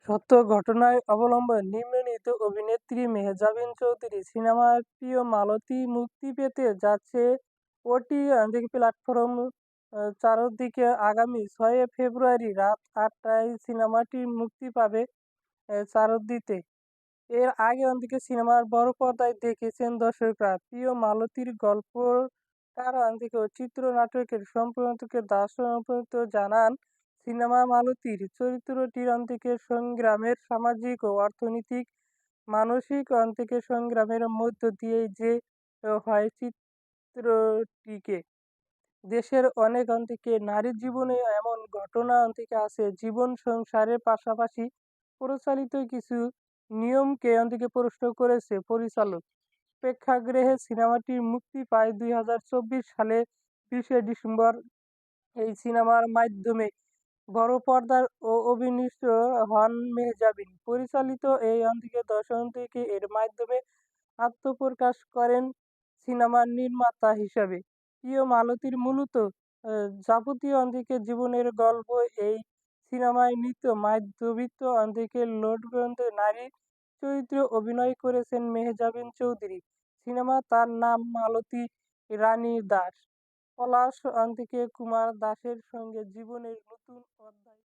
সত্য ঘটনায় অবলম্বনে নিম্নলিখিত অভিনেত্রী মেহজাবিন চৌধুরী সিনেমার প্রিয় মালতী মুক্তি পেতে যাচ্ছে ওটিটি প্ল্যাটফর্ম চারদিকে। আগামী 6 ফেব্রুয়ারি রাত 8টায় সিনেমাটি মুক্তি পাবে চারদিতে। এর আগে সিনেমার বড় পর্দায় দেখেছেন দর্শকরা। প্রিয় মালতীর গল্পকার ও চিত্রনাট্যের সম্পাদক দাস সম্পাদিত জানান, সিনেমা মালতীর চরিত্রটির সংগ্রামের সামাজিক ও অর্থনৈতিক মানসিক সংগ্রামের মধ্য দিয়ে যে হয় চিত্রটিকে। দেশের অনেক নারীর জীবনে এমন ঘটনা আছে, জীবন সংসারের পাশাপাশি পরিচালিত কিছু নিয়মকে প্রশ্ন করেছে পরিচালক। প্রেক্ষাগৃহে সিনেমাটি মুক্তি পায় 2024 সালে 20 ডিসেম্বর। এই সিনেমার মাধ্যমে বড় পর্দার অভিনীত হন মেহজাবিন পরিচালিত এই দর্শন থেকে এর মাধ্যমে আত্মপ্রকাশ করেন সিনেমার নির্মাতা হিসাবে। প্রিয় মালতীর মূলত যাবতীয় জীবনের গল্প এই সিনেমায় নিত্য মধ্যবিত্ত লোডবন্দ নারী চরিত্রে অভিনয় করেছেন মেহজাবিন চৌধুরী। সিনেমা তার নাম মালতী রানী দাস। পলাশ কুমার দাসের সঙ্গে জীবনের নতুন অধ্যায়।